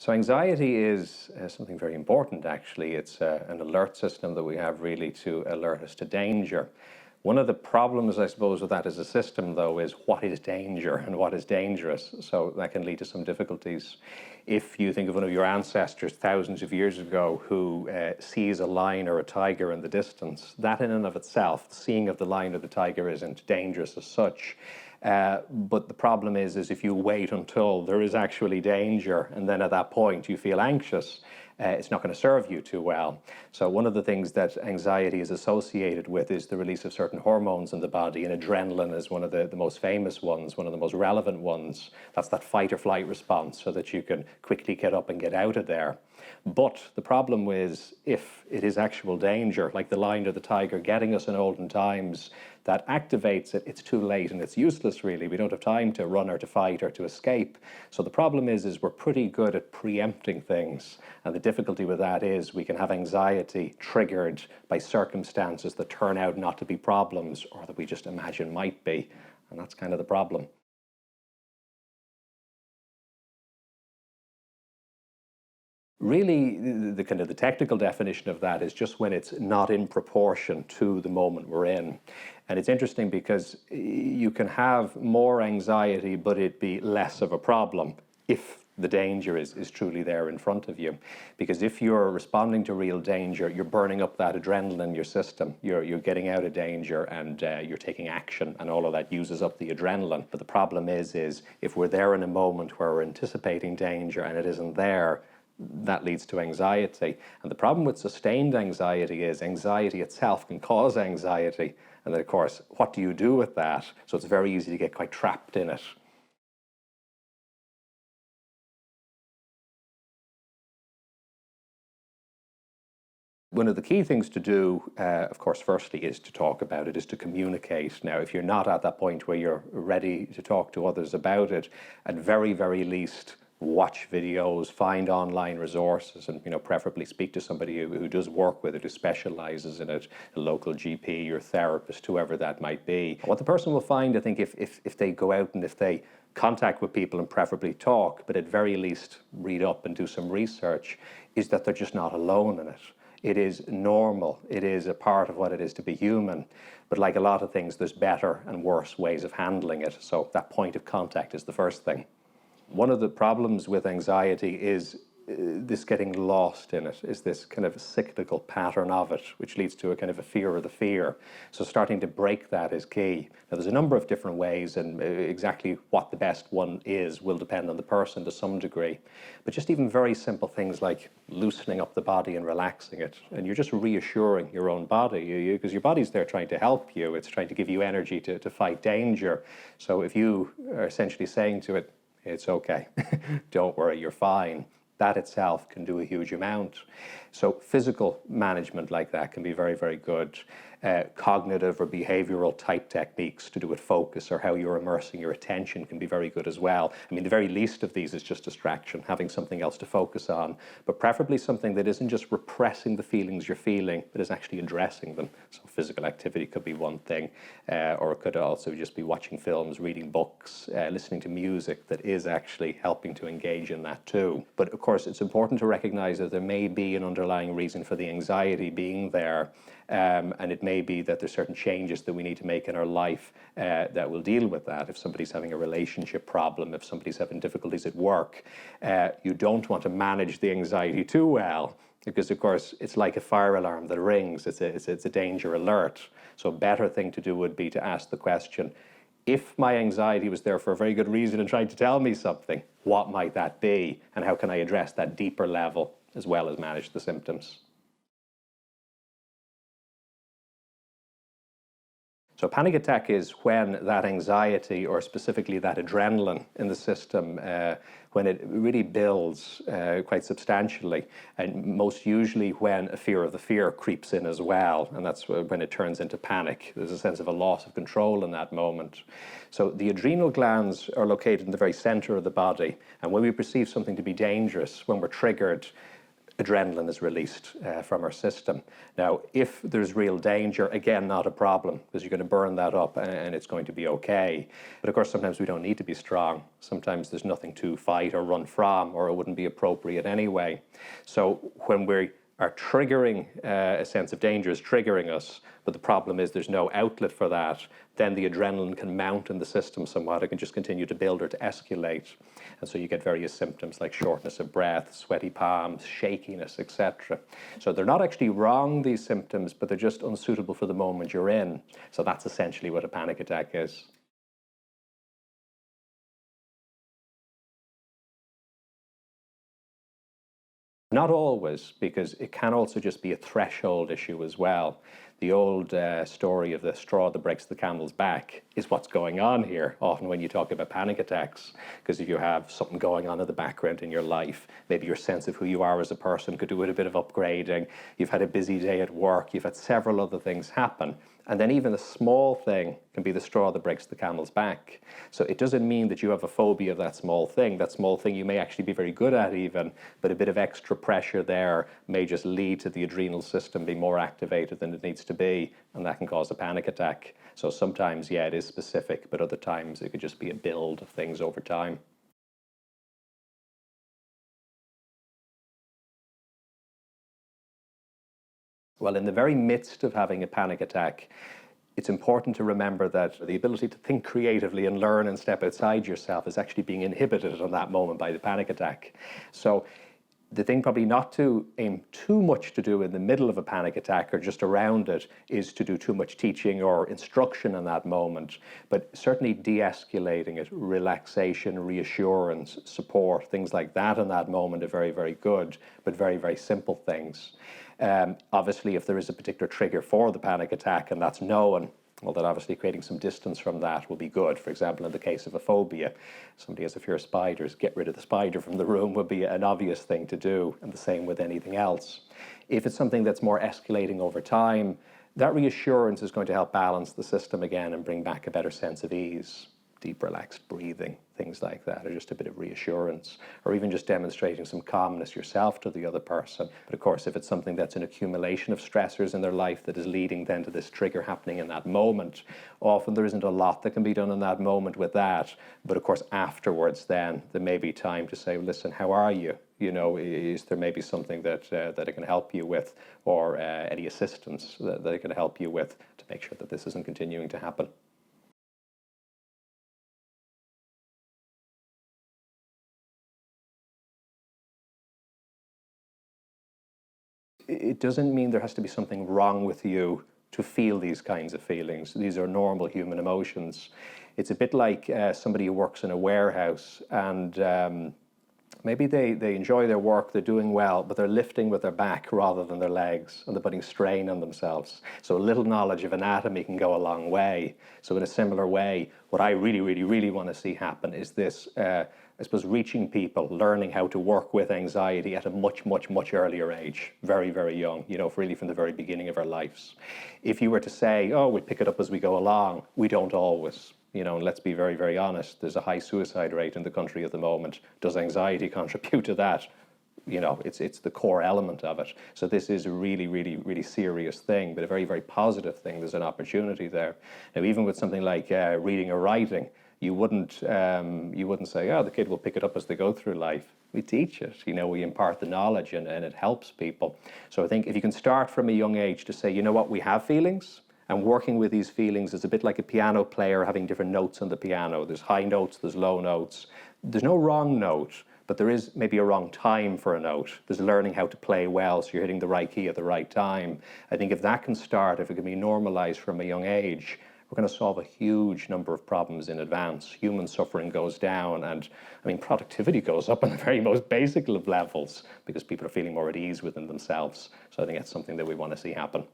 So anxiety is something very important, actually. It's an alert system that we have really to alert us to danger. One of the problems, I suppose, with that as a system, though, is what is danger and what is dangerous. So that can lead to some difficulties. If you think of one of your ancestors thousands of years ago who sees a lion or a tiger in the distance, that in and of itself, the seeing of the lion or the tiger isn't dangerous as such. But the problem is if you wait until there is actually danger and then at that point you feel anxious, it's not going to serve you too well. So one of the things that anxiety is associated with is the release of certain hormones in the body, and adrenaline is one of the most famous ones, one of the most relevant ones. That's that fight or flight response, so that you can quickly get up and get out of there. But the problem is, if it is actual danger, like the lion or the tiger getting us in olden times, that activates it, it's too late and it's useless really. We don't have time to run or to fight or to escape. So the problem is we're pretty good at preempting things. And the difficulty with that is we can have anxiety triggered by circumstances that turn out not to be problems, or that we just imagine might be. And that's kind of the problem. Really, the kind of the technical definition of that is just when it's not in proportion to the moment we're in. And it's interesting because you can have more anxiety, but it be less of a problem if the danger is truly there in front of you. Because if you're responding to real danger, you're burning up that adrenaline in your system. You're getting out of danger and you're taking action, and all of that uses up the adrenaline. But the problem is if we're there in a moment where we're anticipating danger and it isn't there, that leads to anxiety. And the problem with sustained anxiety is anxiety itself can cause anxiety. And then, of course, what do you do with that? So it's very easy to get quite trapped in it. One of the key things to do, of course, firstly, is to talk about it, is to communicate. Now, if you're not at that point where you're ready to talk to others about it, at very, very least, watch videos, find online resources, and preferably speak to somebody who does work with it, who specializes in it, a local GP, your therapist, whoever that might be. What the person will find, I think, if they go out and if they contact with people and preferably talk, but at very least read up and do some research, is that they're just not alone in it. It is normal. It is a part of what it is to be human. But like a lot of things, there's better and worse ways of handling it. So that point of contact is the first thing. One of the problems with anxiety is this getting lost in it, is this kind of cyclical pattern of it, which leads to a kind of a fear of the fear. So starting to break that is key. Now, there's a number of different ways, and exactly what the best one is will depend on the person to some degree. But just even very simple things like loosening up the body and relaxing it. And you're just reassuring your own body, because your body's there trying to help you. It's trying to give you energy to fight danger. So if you are essentially saying to it, it's okay, don't worry, you're fine, that itself can do a huge amount. So physical management like that can be very, very good. Cognitive or behavioral type techniques to do with focus or how you're immersing your attention can be very good as well. I mean, the very least of these is just distraction, having something else to focus on, but preferably something that isn't just repressing the feelings you're feeling, but is actually addressing them. So physical activity could be one thing, or it could also just be watching films, reading books, listening to music that is actually helping to engage in that too. But of course, it's important to recognize that there may be an underlying reason for the anxiety being there. And it may be that there's certain changes that we need to make in our life that will deal with that. If somebody's having a relationship problem, if somebody's having difficulties at work, you don't want to manage the anxiety too well, because of course it's like a fire alarm that rings. It's a danger alert. So a better thing to do would be to ask the question, if my anxiety was there for a very good reason and trying to tell me something, what might that be? And how can I address that deeper level as well as manage the symptoms? So a panic attack is when that anxiety, or specifically that adrenaline in the system, when it really builds quite substantially, and most usually when a fear of the fear creeps in as well, and that's when it turns into panic. There's a sense of a loss of control in that moment. So the adrenal glands are located in the very center of the body, and when we perceive something to be dangerous, when we're triggered, adrenaline is released from our system. Now, if there's real danger, again, not a problem, because you're going to burn that up and it's going to be okay. But of course, sometimes we don't need to be strong. Sometimes there's nothing to fight or run from, or it wouldn't be appropriate anyway. So when we are triggering, a sense of danger is triggering us, but the problem is there's no outlet for that, then the adrenaline can mount in the system somewhat. It can just continue to build or to escalate. And so you get various symptoms like shortness of breath, sweaty palms, shakiness, etc. So they're not actually wrong, these symptoms, but they're just unsuitable for the moment you're in. So that's essentially what a panic attack is. Not always, because it can also just be a threshold issue as well. The old story of the straw that breaks the camel's back is what's going on here, often when you talk about panic attacks, because if you have something going on in the background in your life, maybe your sense of who you are as a person could do with a bit of upgrading, you've had a busy day at work, you've had several other things happen, and then even a small thing can be the straw that breaks the camel's back. So it doesn't mean that you have a phobia of that small thing. That small thing you may actually be very good at even, but a bit of extra pressure there may just lead to the adrenal system being more activated than it needs to be, and that can cause a panic attack. So sometimes, yeah, it is specific, but other times it could just be a build of things over time. Well, in the very midst of having a panic attack, it's important to remember that the ability to think creatively and learn and step outside yourself is actually being inhibited on that moment by the panic attack. So the thing probably not to aim too much to do in the middle of a panic attack or just around it is to do too much teaching or instruction in that moment, but certainly de-escalating it, relaxation, reassurance, support, things like that in that moment are very, very good, but very, very simple things. Obviously, if there is a particular trigger for the panic attack and that's known, well, then obviously creating some distance from that will be good. For example, in the case of a phobia, somebody has a fear of spiders, get rid of the spider from the room would be an obvious thing to do, and the same with anything else. If it's something that's more escalating over time, that reassurance is going to help balance the system again and bring back a better sense of ease. Deep, relaxed breathing, things like that, or just a bit of reassurance, or even just demonstrating some calmness yourself to the other person. But of course, if it's something that's an accumulation of stressors in their life that is leading then to this trigger happening in that moment, often there isn't a lot that can be done in that moment with that. But of course, afterwards then, there may be time to say, listen, how are you? You know, is there maybe something that I can help you with, or any assistance that I can help you with to make sure that this isn't continuing to happen? It doesn't mean there has to be something wrong with you to feel these kinds of feelings. These are normal human emotions. It's a bit like somebody who works in a warehouse and maybe they enjoy their work, they're doing well, but they're lifting with their back rather than their legs, and they're putting strain on themselves. So a little knowledge of anatomy can go a long way. So in a similar way, what I really, really, really want to see happen is this, I suppose, reaching people, learning how to work with anxiety at a much, much, much earlier age, very, very young, you know, really from the very beginning of our lives. If you were to say, oh, we pick it up as we go along, we don't always. You know, and let's be very, very honest, there's a high suicide rate in the country at the moment. Does anxiety contribute to that? You know, it's the core element of it. So this is a really, really, really serious thing, but a very, very positive thing. There's an opportunity there. Now, even with something like reading or writing, you wouldn't say, oh, the kid will pick it up as they go through life. We teach it, you know, we impart the knowledge and it helps people. So I think if you can start from a young age to say, you know what, we have feelings, and working with these feelings is a bit like a piano player having different notes on the piano. There's high notes, there's low notes. There's no wrong note, but there is maybe a wrong time for a note. There's learning how to play well so you're hitting the right key at the right time. I think if that can start, if it can be normalized from a young age, we're going to solve a huge number of problems in advance. Human suffering goes down, and I mean, productivity goes up on the very most basic of levels because people are feeling more at ease within themselves. So I think that's something that we want to see happen.